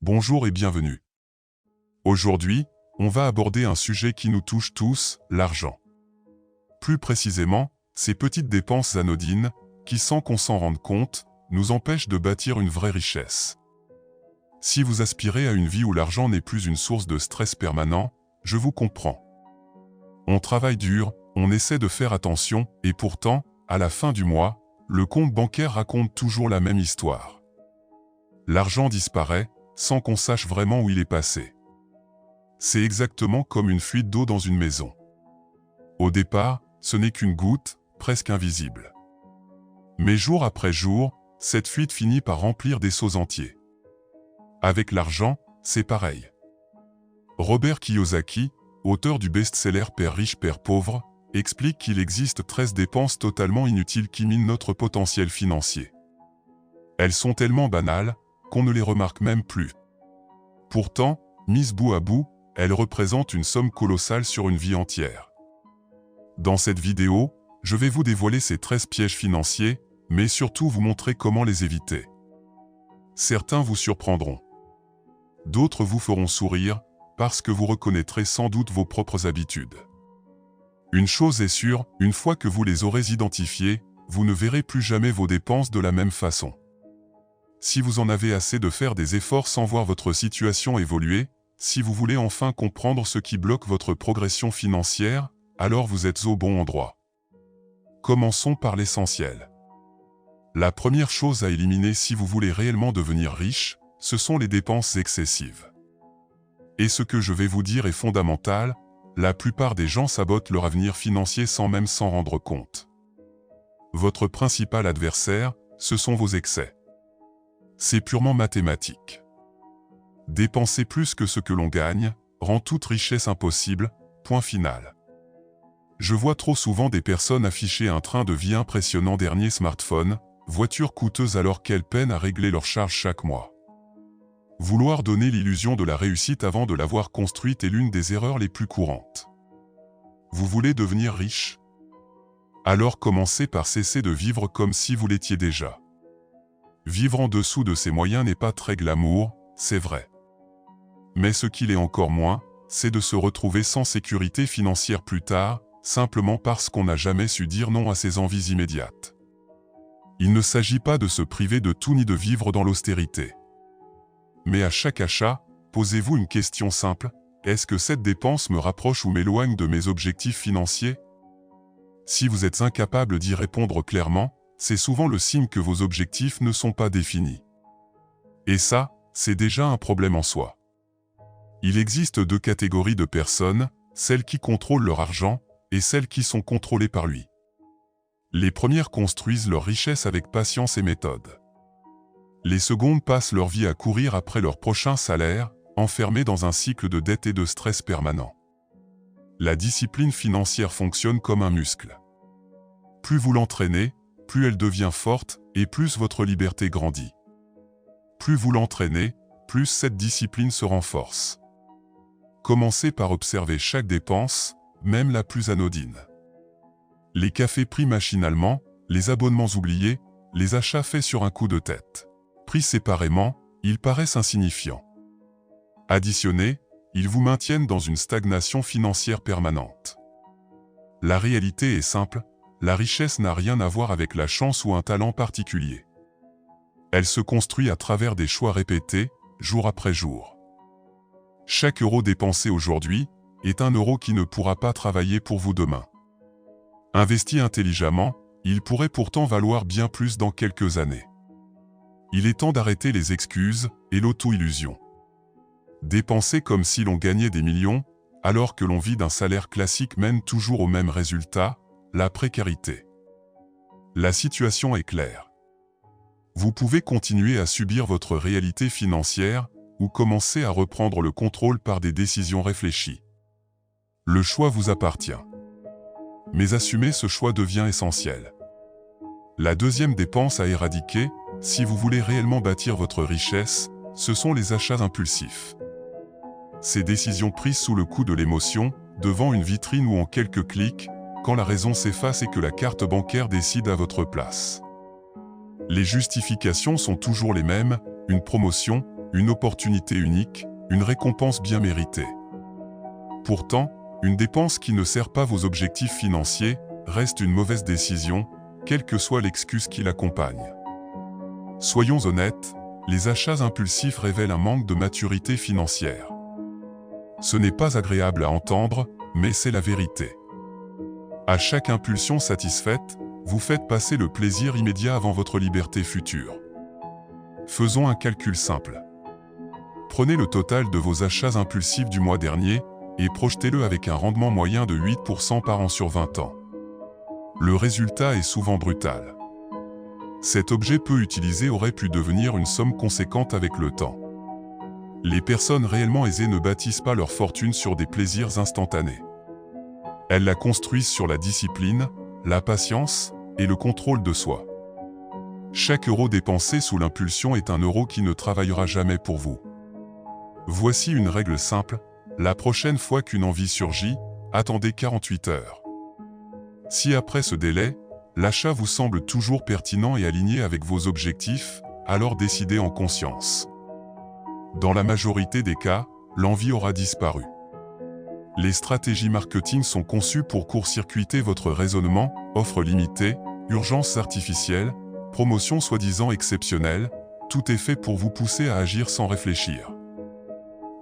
Bonjour et bienvenue. Aujourd'hui, on va aborder un sujet qui nous touche tous, l'argent. Plus précisément, ces petites dépenses anodines, qui sans qu'on s'en rende compte, nous empêchent de bâtir une vraie richesse. Si vous aspirez à une vie où l'argent n'est plus une source de stress permanent, je vous comprends. On travaille dur, on essaie de faire attention, et pourtant, à la fin du mois, le compte bancaire raconte toujours la même histoire. L'argent disparaît, sans qu'on sache vraiment où il est passé. C'est exactement comme une fuite d'eau dans une maison. Au départ, ce n'est qu'une goutte, presque invisible. Mais jour après jour, cette fuite finit par remplir des seaux entiers. Avec l'argent, c'est pareil. Robert Kiyosaki, auteur du best-seller Père riche, Père pauvre, explique qu'il existe 13 dépenses totalement inutiles qui minent notre potentiel financier. Elles sont tellement banales qu'on ne les remarque même plus. Pourtant, mises bout à bout, elles représentent une somme colossale sur une vie entière. Dans cette vidéo, je vais vous dévoiler ces 13 pièges financiers, mais surtout vous montrer comment les éviter. Certains vous surprendront. D'autres vous feront sourire, parce que vous reconnaîtrez sans doute vos propres habitudes. Une chose est sûre, une fois que vous les aurez identifiés, vous ne verrez plus jamais vos dépenses de la même façon. Si vous en avez assez de faire des efforts sans voir votre situation évoluer, si vous voulez enfin comprendre ce qui bloque votre progression financière, alors vous êtes au bon endroit. Commençons par l'essentiel. La première chose à éliminer si vous voulez réellement devenir riche, ce sont les dépenses excessives. Et ce que je vais vous dire est fondamental, la plupart des gens sabotent leur avenir financier sans même s'en rendre compte. Votre principal adversaire, ce sont vos excès. C'est purement mathématique. Dépenser plus que ce que l'on gagne rend toute richesse impossible, point final. Je vois trop souvent des personnes afficher un train de vie impressionnant, dernier smartphone, voiture coûteuse alors qu'elles peinent à régler leurs charges chaque mois. Vouloir donner l'illusion de la réussite avant de l'avoir construite est l'une des erreurs les plus courantes. Vous voulez devenir riche? Alors commencez par cesser de vivre comme si vous l'étiez déjà. Vivre en dessous de ses moyens n'est pas très glamour, c'est vrai. Mais ce qu'il est encore moins, c'est de se retrouver sans sécurité financière plus tard, simplement parce qu'on n'a jamais su dire non à ses envies immédiates. Il ne s'agit pas de se priver de tout ni de vivre dans l'austérité. Mais à chaque achat, posez-vous une question simple, est-ce que cette dépense me rapproche ou m'éloigne de mes objectifs financiers? Si vous êtes incapable d'y répondre clairement, c'est souvent le signe que vos objectifs ne sont pas définis. Et ça, c'est déjà un problème en soi. Il existe deux catégories de personnes, celles qui contrôlent leur argent et celles qui sont contrôlées par lui. Les premières construisent leur richesse avec patience et méthode. Les secondes passent leur vie à courir après leur prochain salaire, enfermées dans un cycle de dette et de stress permanent. La discipline financière fonctionne comme un muscle. Plus vous l'entraînez, plus elle devient forte et plus votre liberté grandit. Plus vous l'entraînez, plus cette discipline se renforce. Commencez par observer chaque dépense, même la plus anodine. Les cafés pris machinalement, les abonnements oubliés, les achats faits sur un coup de tête. Pris séparément, ils paraissent insignifiants. Additionnés, ils vous maintiennent dans une stagnation financière permanente. La réalité est simple, la richesse n'a rien à voir avec la chance ou un talent particulier. Elle se construit à travers des choix répétés, jour après jour. Chaque euro dépensé aujourd'hui est un euro qui ne pourra pas travailler pour vous demain. Investi intelligemment, il pourrait pourtant valoir bien plus dans quelques années. Il est temps d'arrêter les excuses et l'auto-illusion. Dépenser comme si l'on gagnait des millions, alors que l'on vit d'un salaire classique mène toujours au même résultat, la précarité. La situation est claire. Vous pouvez continuer à subir votre réalité financière ou commencer à reprendre le contrôle par des décisions réfléchies. Le choix vous appartient. Mais assumer ce choix devient essentiel. La deuxième dépense à éradiquer, si vous voulez réellement bâtir votre richesse, ce sont les achats impulsifs. Ces décisions prises sous le coup de l'émotion, devant une vitrine ou en quelques clics, quand la raison s'efface et que la carte bancaire décide à votre place. Les justifications sont toujours les mêmes, une promotion, une opportunité unique, une récompense bien méritée. Pourtant, une dépense qui ne sert pas vos objectifs financiers reste une mauvaise décision, quelle que soit l'excuse qui l'accompagne. Soyons honnêtes, les achats impulsifs révèlent un manque de maturité financière. Ce n'est pas agréable à entendre, mais c'est la vérité. À chaque impulsion satisfaite, vous faites passer le plaisir immédiat avant votre liberté future. Faisons un calcul simple. Prenez le total de vos achats impulsifs du mois dernier et projetez-le avec un rendement moyen de 8% par an sur 20 ans. Le résultat est souvent brutal. Cet objet peu utilisé aurait pu devenir une somme conséquente avec le temps. Les personnes réellement aisées ne bâtissent pas leur fortune sur des plaisirs instantanés. Elles la construisent sur la discipline, la patience et le contrôle de soi. Chaque euro dépensé sous l'impulsion est un euro qui ne travaillera jamais pour vous. Voici une règle simple, la prochaine fois qu'une envie surgit, attendez 48 heures. Si après ce délai, l'achat vous semble toujours pertinent et aligné avec vos objectifs, alors décidez en conscience. Dans la majorité des cas, l'envie aura disparu. Les stratégies marketing sont conçues pour court-circuiter votre raisonnement, offres limitées, urgence artificielle, promotion soi-disant exceptionnelle, tout est fait pour vous pousser à agir sans réfléchir.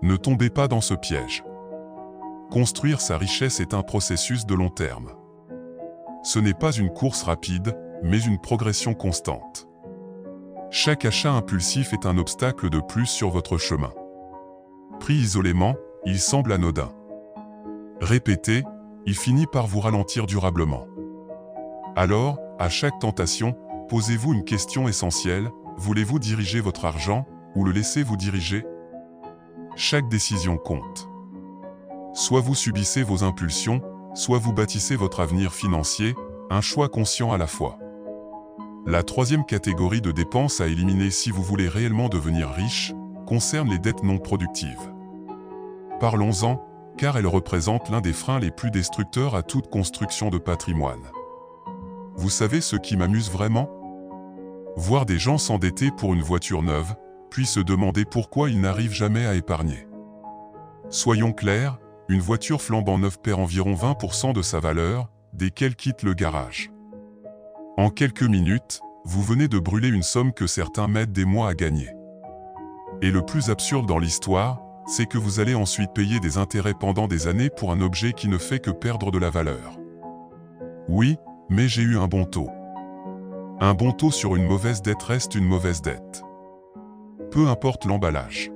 Ne tombez pas dans ce piège. Construire sa richesse est un processus de long terme. Ce n'est pas une course rapide, mais une progression constante. Chaque achat impulsif est un obstacle de plus sur votre chemin. Pris isolément, il semble anodin. Répétez, il finit par vous ralentir durablement. Alors, à chaque tentation, posez-vous une question essentielle, voulez-vous diriger votre argent, ou le laisser vous diriger? Chaque décision compte. Soit vous subissez vos impulsions, soit vous bâtissez votre avenir financier, un choix conscient à la fois. La troisième catégorie de dépenses à éliminer si vous voulez réellement devenir riche, concerne les dettes non productives. Parlons-en, car elles représentent l'un des freins les plus destructeurs à toute construction de patrimoine. Vous savez ce qui m'amuse vraiment? Voir des gens s'endetter pour une voiture neuve, puis se demander pourquoi ils n'arrivent jamais à épargner. Soyons clairs, une voiture flambant neuve perd environ 20% de sa valeur, dès qu'elle quitte le garage. En quelques minutes, vous venez de brûler une somme que certains mettent des mois à gagner. Et le plus absurde dans l'histoire, c'est que vous allez ensuite payer des intérêts pendant des années pour un objet qui ne fait que perdre de la valeur. Oui, mais j'ai eu un bon taux. Un bon taux sur une mauvaise dette reste une mauvaise dette. Peu importe l'emballage.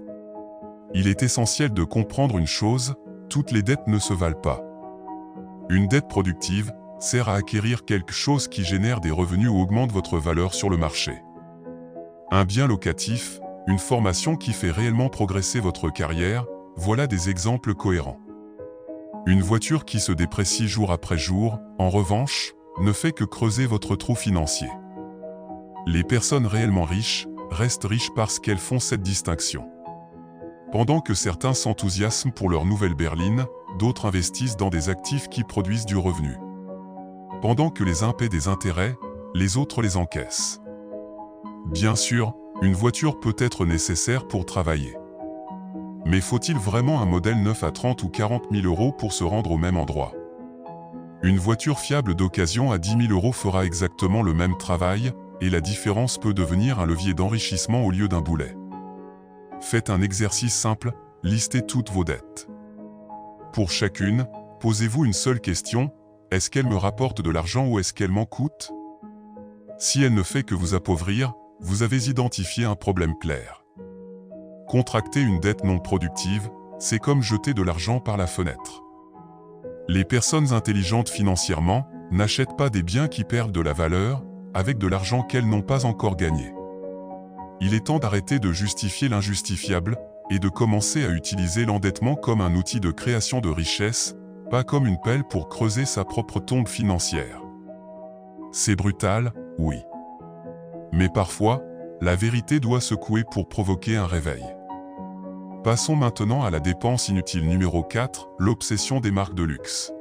Il est essentiel de comprendre une chose, toutes les dettes ne se valent pas. Une dette productive sert à acquérir quelque chose qui génère des revenus ou augmente votre valeur sur le marché. Un bien locatif, une formation qui fait réellement progresser votre carrière, voilà des exemples cohérents. Une voiture qui se déprécie jour après jour, en revanche, ne fait que creuser votre trou financier. Les personnes réellement riches restent riches parce qu'elles font cette distinction. Pendant que certains s'enthousiasment pour leur nouvelle berline, d'autres investissent dans des actifs qui produisent du revenu. Pendant que les uns paient des intérêts, les autres les encaissent. Bien sûr, une voiture peut être nécessaire pour travailler. Mais faut-il vraiment un modèle neuf à 30 ou 40 000 euros pour se rendre au même endroit? Une voiture fiable d'occasion à 10 000 euros fera exactement le même travail, et la différence peut devenir un levier d'enrichissement au lieu d'un boulet. Faites un exercice simple, listez toutes vos dettes. Pour chacune, posez-vous une seule question, est-ce qu'elle me rapporte de l'argent ou est-ce qu'elle m'en coûte? Si elle ne fait que vous appauvrir, vous avez identifié un problème clair. Contracter une dette non productive, c'est comme jeter de l'argent par la fenêtre. Les personnes intelligentes financièrement n'achètent pas des biens qui perdent de la valeur, avec de l'argent qu'elles n'ont pas encore gagné. Il est temps d'arrêter de justifier l'injustifiable et de commencer à utiliser l'endettement comme un outil de création de richesse, pas comme une pelle pour creuser sa propre tombe financière. C'est brutal, oui. Mais parfois, la vérité doit secouer pour provoquer un réveil. Passons maintenant à la dépense inutile numéro 4, l'obsession des marques de luxe.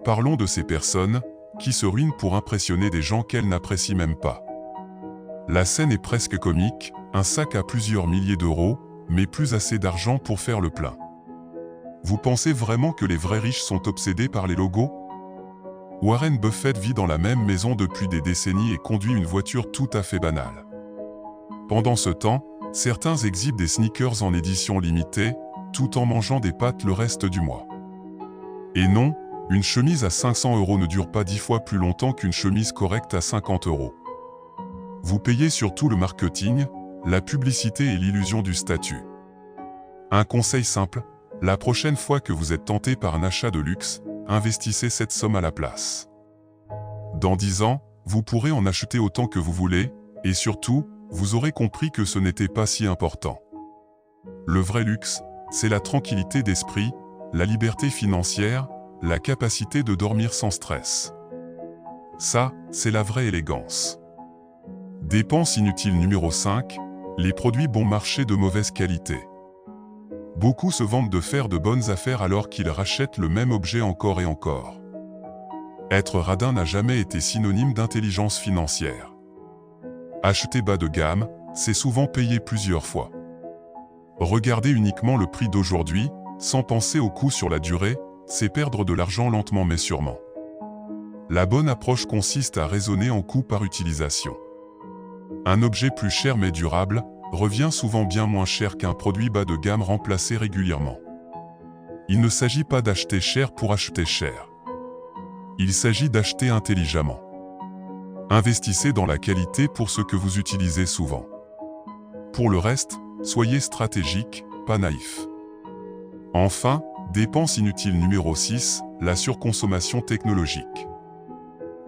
Parlons de ces personnes qui se ruinent pour impressionner des gens qu'elles n'apprécient même pas. La scène est presque comique, un sac à plusieurs milliers d'euros, mais plus assez d'argent pour faire le plein. Vous pensez vraiment que les vrais riches sont obsédés par les logos? Warren Buffett vit dans la même maison depuis des décennies et conduit une voiture tout à fait banale. Pendant ce temps, certains exhibent des sneakers en édition limitée, tout en mangeant des pâtes le reste du mois. Et non, une chemise à 500 € ne dure pas 10 fois plus longtemps qu'une chemise correcte à 50 €. Vous payez surtout le marketing, la publicité et l'illusion du statut. Un conseil simple, la prochaine fois que vous êtes tenté par un achat de luxe, investissez cette somme à la place. Dans 10 ans, vous pourrez en acheter autant que vous voulez, et surtout, vous aurez compris que ce n'était pas si important. Le vrai luxe, c'est la tranquillité d'esprit, la liberté financière, la capacité de dormir sans stress. Ça, c'est la vraie élégance. Dépense inutile numéro 5, les produits bon marché de mauvaise qualité. Beaucoup se vantent de faire de bonnes affaires alors qu'ils rachètent le même objet encore et encore. Être radin n'a jamais été synonyme d'intelligence financière. Acheter bas de gamme, c'est souvent payer plusieurs fois. Regarder uniquement le prix d'aujourd'hui, sans penser au coût sur la durée, c'est perdre de l'argent lentement mais sûrement. La bonne approche consiste à raisonner en coût par utilisation. Un objet plus cher mais durable revient souvent bien moins cher qu'un produit bas de gamme remplacé régulièrement. Il ne s'agit pas d'acheter cher pour acheter cher. Il s'agit d'acheter intelligemment. Investissez dans la qualité pour ce que vous utilisez souvent. Pour le reste, soyez stratégique, pas naïf. Enfin, dépense inutile numéro 6, la surconsommation technologique.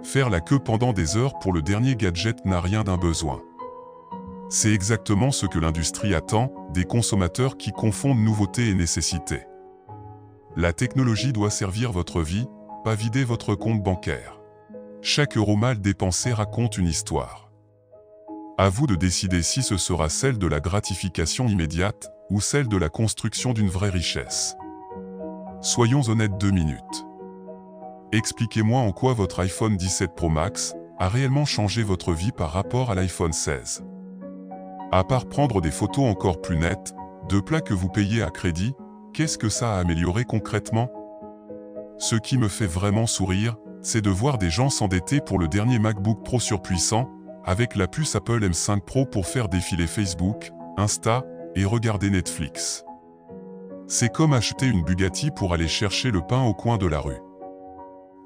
Faire la queue pendant des heures pour le dernier gadget n'a rien d'un besoin. C'est exactement ce que l'industrie attend, des consommateurs qui confondent nouveauté et nécessité. La technologie doit servir votre vie, pas vider votre compte bancaire. Chaque euro mal dépensé raconte une histoire. À vous de décider si ce sera celle de la gratification immédiate ou celle de la construction d'une vraie richesse. Soyons honnêtes 2 minutes. Expliquez-moi en quoi votre iPhone 17 Pro Max a réellement changé votre vie par rapport à l'iPhone 16. À part prendre des photos encore plus nettes, de plats que vous payez à crédit, qu'est-ce que ça a amélioré concrètement? Ce qui me fait vraiment sourire, c'est de voir des gens s'endetter pour le dernier MacBook Pro surpuissant, avec la puce Apple M5 Pro pour faire défiler Facebook, Insta et regarder Netflix. C'est comme acheter une Bugatti pour aller chercher le pain au coin de la rue.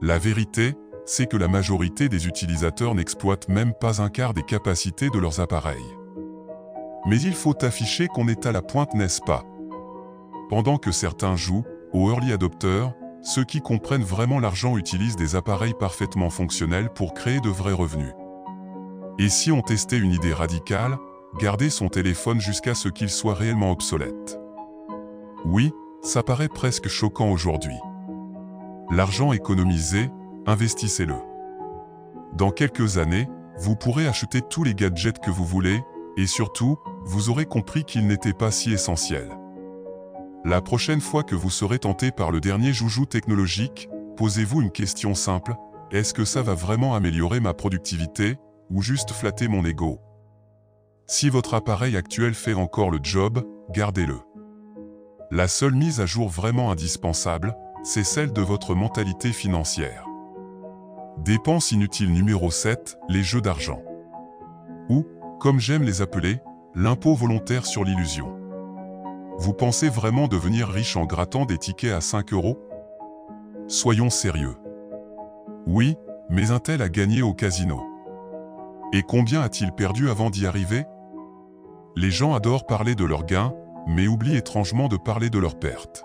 La vérité, c'est que la majorité des utilisateurs n'exploitent même pas un quart des capacités de leurs appareils. Mais il faut afficher qu'on est à la pointe, n'est-ce pas? Pendant que certains jouent aux early adopters, ceux qui comprennent vraiment l'argent utilisent des appareils parfaitement fonctionnels pour créer de vrais revenus. Et si on testait une idée radicale, garder son téléphone jusqu'à ce qu'il soit réellement obsolète? Oui, ça paraît presque choquant aujourd'hui. L'argent économisé, investissez-le. Dans quelques années, vous pourrez acheter tous les gadgets que vous voulez, et surtout, vous aurez compris qu'ils n'étaient pas si essentiels. La prochaine fois que vous serez tenté par le dernier joujou technologique, posez-vous une question simple, est-ce que ça va vraiment améliorer ma productivité, ou juste flatter mon ego? Si votre appareil actuel fait encore le job, gardez-le. La seule mise à jour vraiment indispensable, c'est celle de votre mentalité financière. Dépense inutile numéro 7, les jeux d'argent. Ou, comme j'aime les appeler, l'impôt volontaire sur l'illusion. Vous pensez vraiment devenir riche en grattant des tickets à 5 €? Soyons sérieux. Oui, mais un tel a gagné au casino. Et combien a-t-il perdu avant d'y arriver? Les gens adorent parler de leurs gains, mais oublient étrangement de parler de leurs pertes.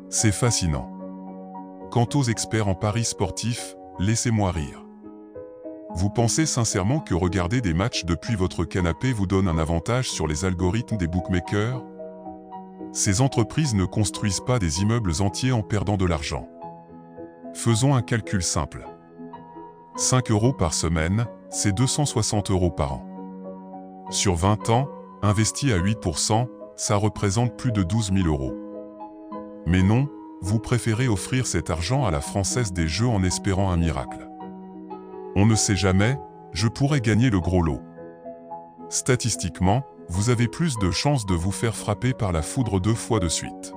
C'est fascinant. Quant aux experts en paris sportifs, laissez-moi rire. Vous pensez sincèrement que regarder des matchs depuis votre canapé vous donne un avantage sur les algorithmes des bookmakers? Ces entreprises ne construisent pas des immeubles entiers en perdant de l'argent. Faisons un calcul simple. 5 € par semaine, c'est 260 € par an. Sur 20 ans, investi à 8%, ça représente plus de 12 000 €. Mais non, vous préférez offrir cet argent à la Française des Jeux en espérant un miracle. On ne sait jamais, je pourrais gagner le gros lot. statistiquement, vous avez plus de chances de vous faire frapper par la foudre 2 fois de suite.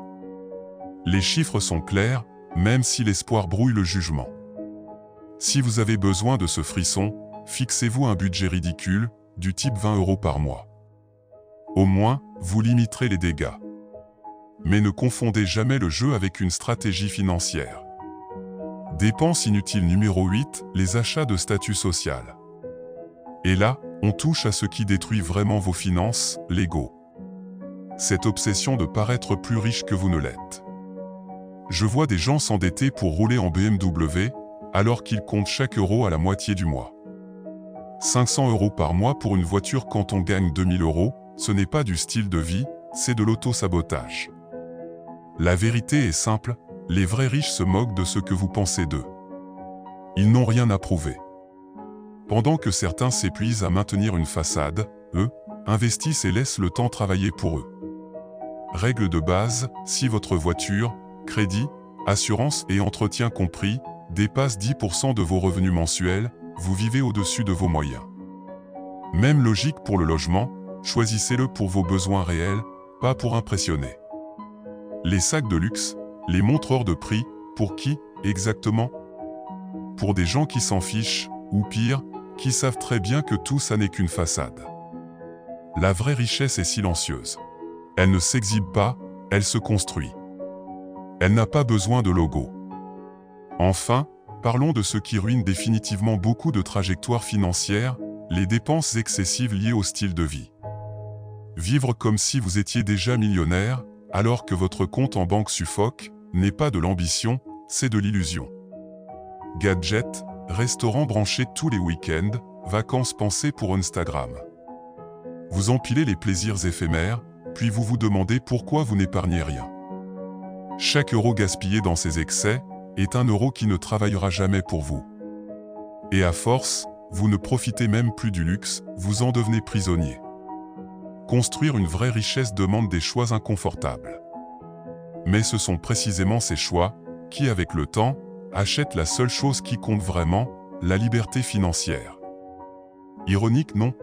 Les chiffres sont clairs, même si l'espoir brouille le jugement. Si vous avez besoin de ce frisson, fixez-vous un budget ridicule, du type 20 € par mois. Au moins, vous limiterez les dégâts. Mais ne confondez jamais le jeu avec une stratégie financière. Dépense inutile numéro 8, les achats de statut social. Et là, on touche à ce qui détruit vraiment vos finances, l'ego. Cette obsession de paraître plus riche que vous ne l'êtes. Je vois des gens s'endetter pour rouler en BMW, alors qu'ils comptent chaque euro à la moitié du mois. 500 € par mois pour une voiture quand on gagne 2000 €, ce n'est pas du style de vie, c'est de l'auto-sabotage. La vérité est simple, les vrais riches se moquent de ce que vous pensez d'eux. Ils n'ont rien à prouver. Pendant que certains s'épuisent à maintenir une façade, eux, investissent et laissent le temps travailler pour eux. Règle de base, si votre voiture, crédit, assurance et entretien compris, dépasse 10% de vos revenus mensuels, vous vivez au-dessus de vos moyens. Même logique pour le logement, choisissez-le pour vos besoins réels, pas pour impressionner. Les sacs de luxe, les montreurs de prix, pour qui, exactement? Pour des gens qui s'en fichent, ou pire, qui savent très bien que tout ça n'est qu'une façade. La vraie richesse est silencieuse. Elle ne s'exhibe pas, elle se construit. Elle n'a pas besoin de logo. Enfin, parlons de ce qui ruine définitivement beaucoup de trajectoires financières, les dépenses excessives liées au style de vie. Vivre comme si vous étiez déjà millionnaire, alors que votre compte en banque suffoque, n'est pas de l'ambition, c'est de l'illusion. Gadgets, restaurants branchés tous les week-ends, vacances pensées pour Instagram. Vous empilez les plaisirs éphémères, puis vous vous demandez pourquoi vous n'épargnez rien. Chaque euro gaspillé dans ces excès est un euro qui ne travaillera jamais pour vous. Et à force, vous ne profitez même plus du luxe, vous en devenez prisonnier. Construire une vraie richesse demande des choix inconfortables. Mais ce sont précisément ces choix qui, avec le temps, achètent la seule chose qui compte vraiment, la liberté financière. Ironique, non?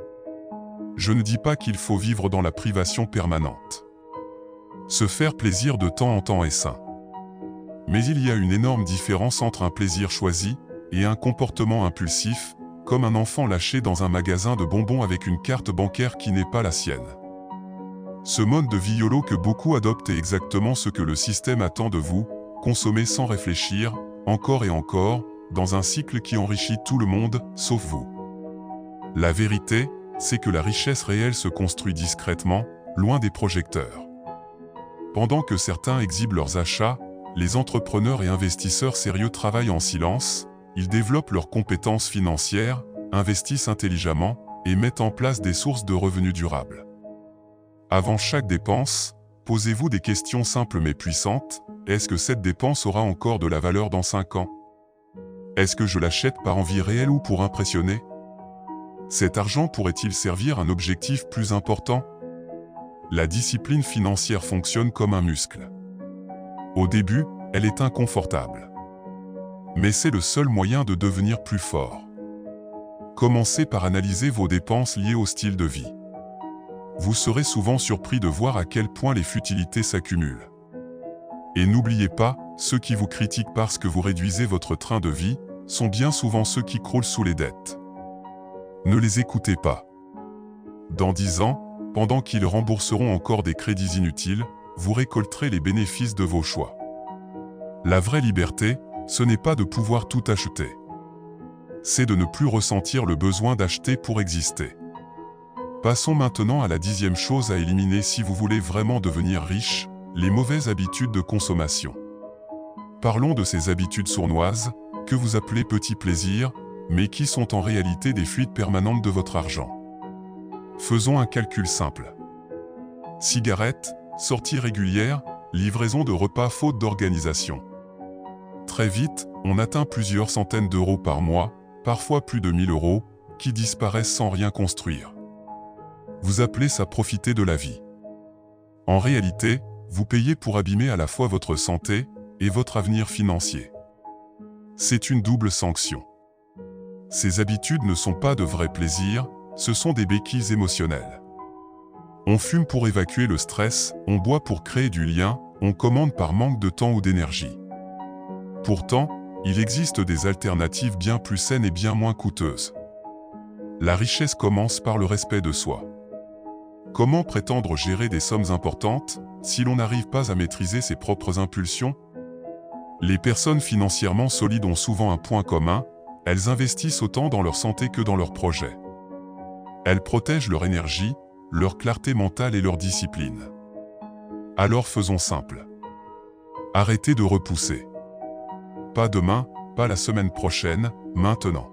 Je ne dis pas qu'il faut vivre dans la privation permanente. Se faire plaisir de temps en temps est sain. Mais il y a une énorme différence entre un plaisir choisi et un comportement impulsif, comme un enfant lâché dans un magasin de bonbons avec une carte bancaire qui n'est pas la sienne. Ce mode de vie YOLO que beaucoup adoptent est exactement ce que le système attend de vous, consommer sans réfléchir, encore et encore, dans un cycle qui enrichit tout le monde, sauf vous. La vérité, c'est que la richesse réelle se construit discrètement, loin des projecteurs. Pendant que certains exhibent leurs achats, les entrepreneurs et investisseurs sérieux travaillent en silence, ils développent leurs compétences financières, investissent intelligemment et mettent en place des sources de revenus durables. Avant chaque dépense, posez-vous des questions simples mais puissantes. Est-ce que cette dépense aura encore de la valeur dans 5 ans? Est-ce que je l'achète par envie réelle ou pour impressionner? Cet argent pourrait-il servir un objectif plus important? La discipline financière fonctionne comme un muscle. Au début, elle est inconfortable. Mais c'est le seul moyen de devenir plus fort. Commencez par analyser vos dépenses liées au style de vie. Vous serez souvent surpris de voir à quel point les futilités s'accumulent. Et n'oubliez pas, ceux qui vous critiquent parce que vous réduisez votre train de vie, sont bien souvent ceux qui croulent sous les dettes. Ne les écoutez pas. Dans 10 ans, pendant qu'ils rembourseront encore des crédits inutiles, vous récolterez les bénéfices de vos choix. La vraie liberté, ce n'est pas de pouvoir tout acheter. C'est de ne plus ressentir le besoin d'acheter pour exister. Passons maintenant à la 10e chose à éliminer si vous voulez vraiment devenir riche, les mauvaises habitudes de consommation. Parlons de ces habitudes sournoises, que vous appelez petits plaisirs, mais qui sont en réalité des fuites permanentes de votre argent. Faisons un calcul simple. Cigarettes, sorties régulières, livraison de repas faute d'organisation. Très vite, on atteint plusieurs centaines d'euros par mois, parfois plus de 1000 €, qui disparaissent sans rien construire. Vous appelez ça profiter de la vie. En réalité, vous payez pour abîmer à la fois votre santé et votre avenir financier. C'est une double sanction. Ces habitudes ne sont pas de vrais plaisirs, ce sont des béquilles émotionnelles. On fume pour évacuer le stress, on boit pour créer du lien, on commande par manque de temps ou d'énergie. Pourtant, il existe des alternatives bien plus saines et bien moins coûteuses. La richesse commence par le respect de soi. Comment prétendre gérer des sommes importantes si l'on n'arrive pas à maîtriser ses propres impulsions? Les personnes financièrement solides ont souvent un point commun, elles investissent autant dans leur santé que dans leurs projets. Elles protègent leur énergie, leur clarté mentale et leur discipline. Alors faisons simple. Arrêtez de repousser. Pas demain, pas la semaine prochaine, maintenant.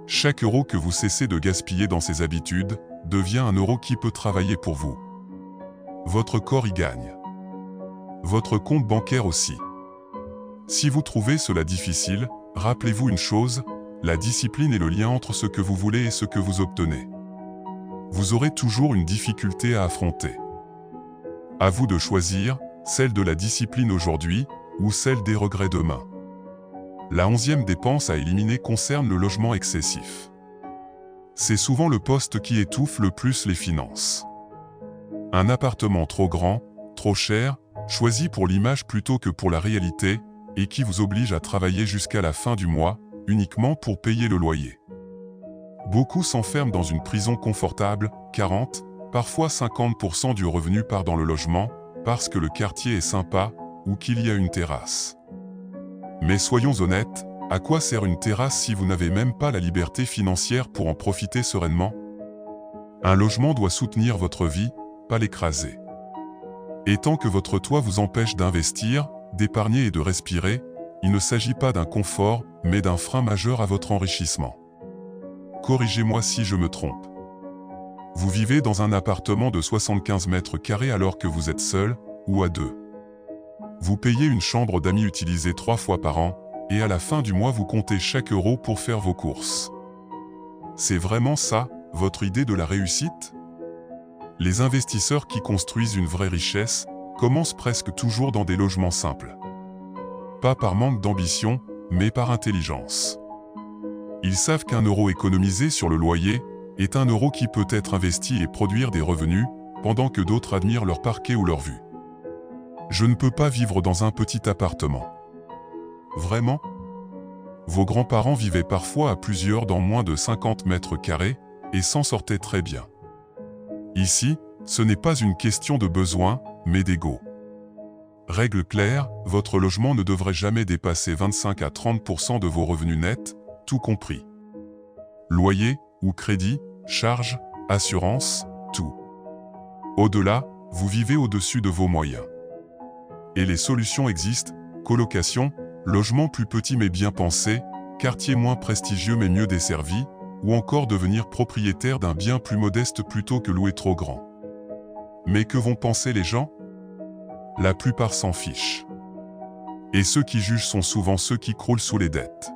Chaque euro que vous cessez de gaspiller dans ces habitudes devient un euro qui peut travailler pour vous. Votre corps y gagne. Votre compte bancaire aussi. Si vous trouvez cela difficile, rappelez-vous une chose, la discipline est le lien entre ce que vous voulez et ce que vous obtenez. Vous aurez toujours une difficulté à affronter. À vous de choisir, celle de la discipline aujourd'hui ou celle des regrets demain. La 11e dépense à éliminer concerne le logement excessif. C'est souvent le poste qui étouffe le plus les finances. Un appartement trop grand, trop cher, choisi pour l'image plutôt que pour la réalité, et qui vous oblige à travailler jusqu'à la fin du mois, uniquement pour payer le loyer. Beaucoup s'enferment dans une prison confortable, 40, parfois 50% du revenu part dans le logement, parce que le quartier est sympa, ou qu'il y a une terrasse. Mais soyons honnêtes, à quoi sert une terrasse si vous n'avez même pas la liberté financière pour en profiter sereinement? Un logement doit soutenir votre vie, pas l'écraser. Et tant que votre toit vous empêche d'investir, d'épargner et de respirer, il ne s'agit pas d'un confort, mais d'un frein majeur à votre enrichissement. Corrigez-moi si je me trompe. Vous vivez dans un appartement de 75 mètres carrés alors que vous êtes seul, ou à deux. Vous payez une chambre d'amis utilisée 3 fois par an, et à la fin du mois vous comptez chaque euro pour faire vos courses. C'est vraiment ça, votre idée de la réussite? Les investisseurs qui construisent une vraie richesse commencent presque toujours dans des logements simples. Pas par manque d'ambition, mais par intelligence. Ils savent qu'un euro économisé sur le loyer est un euro qui peut être investi et produire des revenus, pendant que d'autres admirent leur parquet ou leur vue. Je ne peux pas vivre dans un petit appartement. Vraiment? Vos grands-parents vivaient parfois à plusieurs dans moins de 50 mètres carrés et s'en sortaient très bien. Ici, ce n'est pas une question de besoin, mais d'ego. Règle claire, votre logement ne devrait jamais dépasser 25 à 30% de vos revenus nets, tout compris. Loyer ou crédit, charges, assurance, tout. Au-delà, vous vivez au-dessus de vos moyens. Et les solutions existent, colocation, logement plus petit mais bien pensé, quartier moins prestigieux mais mieux desservi, ou encore devenir propriétaire d'un bien plus modeste plutôt que louer trop grand. Mais que vont penser les gens? La plupart s'en fichent. Et ceux qui jugent sont souvent ceux qui croulent sous les dettes.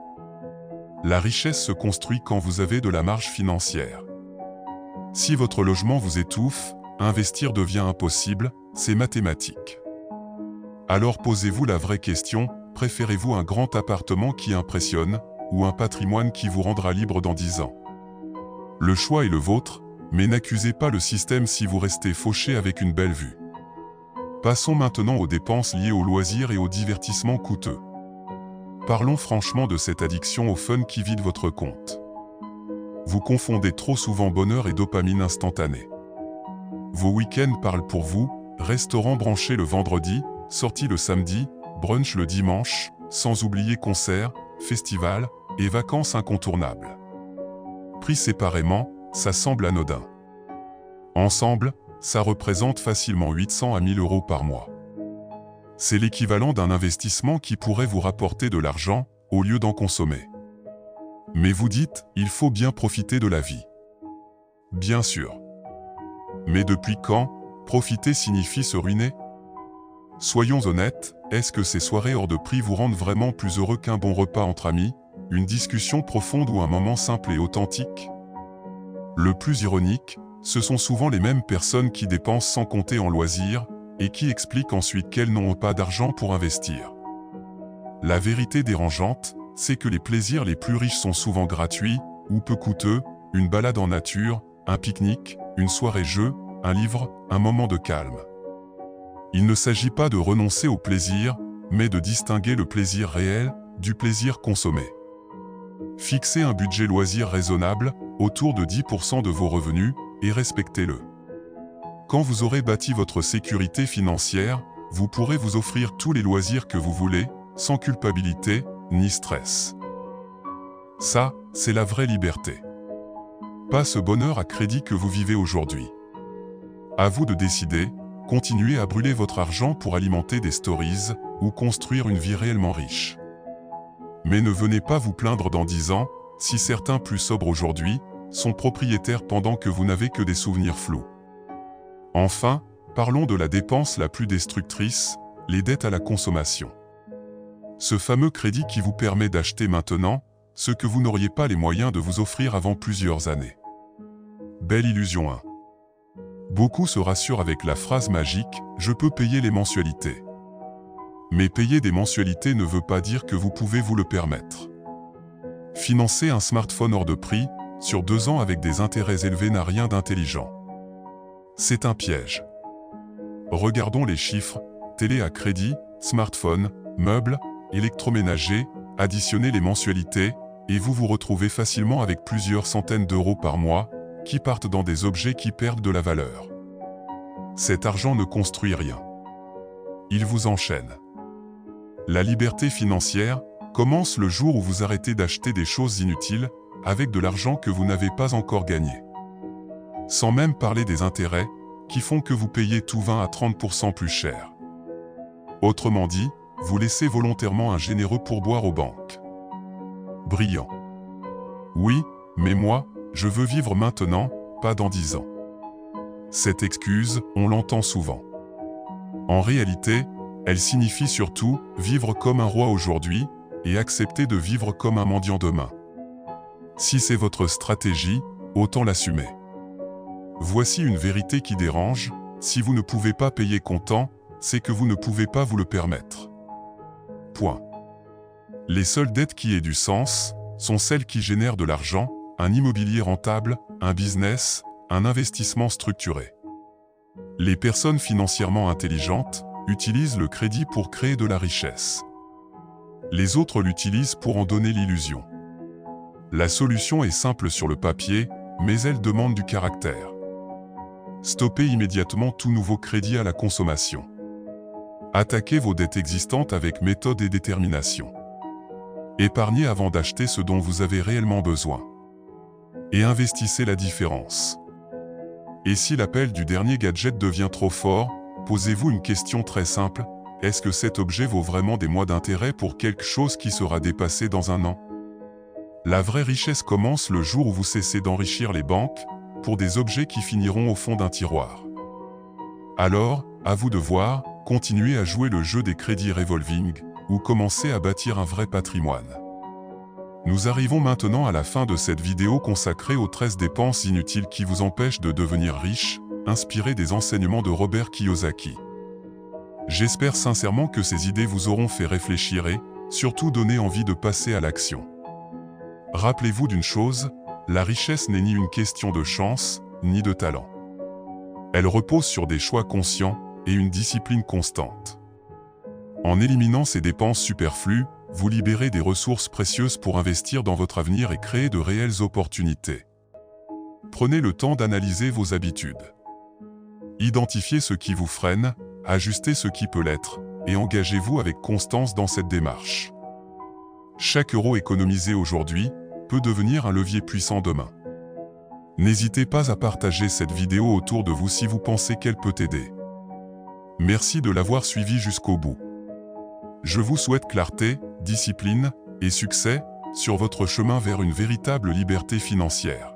La richesse se construit quand vous avez de la marge financière. Si votre logement vous étouffe, investir devient impossible, c'est mathématique. Alors posez-vous la vraie question, préférez-vous un grand appartement qui impressionne, ou un patrimoine qui vous rendra libre dans 10 ans? Le choix est le vôtre, mais n'accusez pas le système si vous restez fauché avec une belle vue. Passons maintenant aux dépenses liées aux loisirs et aux divertissements coûteux. Parlons franchement de cette addiction au fun qui vide votre compte. Vous confondez trop souvent bonheur et dopamine instantanée. Vos week-ends parlent pour vous, restaurant branché le vendredi, sortie le samedi, brunch le dimanche, sans oublier concerts, festivals et vacances incontournables. Pris séparément, ça semble anodin. Ensemble, ça représente facilement 800 à 1000 euros par mois. C'est l'équivalent d'un investissement qui pourrait vous rapporter de l'argent, au lieu d'en consommer. Mais vous dites, il faut bien profiter de la vie. Bien sûr. Mais depuis quand, profiter signifie se ruiner? Soyons honnêtes, est-ce que ces soirées hors de prix vous rendent vraiment plus heureux qu'un bon repas entre amis, une discussion profonde ou un moment simple et authentique? Le plus ironique, ce sont souvent les mêmes personnes qui dépensent sans compter en loisirs, et qui expliquent ensuite qu'elles n'ont pas d'argent pour investir. La vérité dérangeante, c'est que les plaisirs les plus riches sont souvent gratuits, ou peu coûteux, une balade en nature, un pique-nique, une soirée jeu, un livre, un moment de calme. Il ne s'agit pas de renoncer au plaisir, mais de distinguer le plaisir réel du plaisir consommé. Fixez un budget loisir raisonnable, autour de 10% de vos revenus, et respectez-le. Quand vous aurez bâti votre sécurité financière, vous pourrez vous offrir tous les loisirs que vous voulez, sans culpabilité, ni stress. Ça, c'est la vraie liberté. Pas ce bonheur à crédit que vous vivez aujourd'hui. À vous de décider, continuez à brûler votre argent pour alimenter des stories ou construire une vie réellement riche. Mais ne venez pas vous plaindre dans 10 ans, si certains plus sobres aujourd'hui sont propriétaires pendant que vous n'avez que des souvenirs flous. Enfin, parlons de la dépense la plus destructrice, les dettes à la consommation. Ce fameux crédit qui vous permet d'acheter maintenant ce que vous n'auriez pas les moyens de vous offrir avant plusieurs années. Belle illusion 1. Beaucoup se rassurent avec la phrase magique « Je peux payer les mensualités ». Mais payer des mensualités ne veut pas dire que vous pouvez vous le permettre. Financer un smartphone hors de prix, sur 2 ans avec des intérêts élevés n'a rien d'intelligent. C'est un piège. Regardons les chiffres, télé à crédit, smartphone, meubles, électroménager, additionnez les mensualités, et vous vous retrouvez facilement avec plusieurs centaines d'euros par mois, qui partent dans des objets qui perdent de la valeur. Cet argent ne construit rien. Il vous enchaîne. La liberté financière commence le jour où vous arrêtez d'acheter des choses inutiles avec de l'argent que vous n'avez pas encore gagné. Sans même parler des intérêts, qui font que vous payez tout 20 à 30% plus cher. Autrement dit, vous laissez volontairement un généreux pourboire aux banques. Brillant. Oui, mais moi, je veux vivre maintenant, pas dans 10 ans. Cette excuse, on l'entend souvent. En réalité, elle signifie surtout vivre comme un roi aujourd'hui et accepter de vivre comme un mendiant demain. Si c'est votre stratégie, autant l'assumer. Voici une vérité qui dérange, si vous ne pouvez pas payer comptant, c'est que vous ne pouvez pas vous le permettre. Point. Les seules dettes qui aient du sens sont celles qui génèrent de l'argent, un immobilier rentable, un business, un investissement structuré. Les personnes financièrement intelligentes utilisent le crédit pour créer de la richesse. Les autres l'utilisent pour en donner l'illusion. La solution est simple sur le papier, mais elle demande du caractère. Stoppez immédiatement tout nouveau crédit à la consommation. Attaquez vos dettes existantes avec méthode et détermination. Épargnez avant d'acheter ce dont vous avez réellement besoin. Et investissez la différence. Et si l'appel du dernier gadget devient trop fort, posez-vous une question très simple, est-ce que cet objet vaut vraiment des mois d'intérêt pour quelque chose qui sera dépassé dans 1 an? La vraie richesse commence le jour où vous cessez d'enrichir les banques pour des objets qui finiront au fond d'un tiroir. Alors, à vous de voir, continuez à jouer le jeu des crédits revolving ou commencez à bâtir un vrai patrimoine. Nous arrivons maintenant à la fin de cette vidéo consacrée aux 13 dépenses inutiles qui vous empêchent de devenir riche, inspirées des enseignements de Robert Kiyosaki. J'espère sincèrement que ces idées vous auront fait réfléchir et, surtout, donné envie de passer à l'action. Rappelez-vous d'une chose, la richesse n'est ni une question de chance, ni de talent. Elle repose sur des choix conscients et une discipline constante. En éliminant ces dépenses superflues, vous libérez des ressources précieuses pour investir dans votre avenir et créer de réelles opportunités. Prenez le temps d'analyser vos habitudes. Identifiez ce qui vous freine, ajustez ce qui peut l'être, et engagez-vous avec constance dans cette démarche. Chaque euro économisé aujourd'hui peut devenir un levier puissant demain. N'hésitez pas à partager cette vidéo autour de vous si vous pensez qu'elle peut aider. Merci de l'avoir suivi jusqu'au bout. Je vous souhaite clarté, discipline et succès sur votre chemin vers une véritable liberté financière.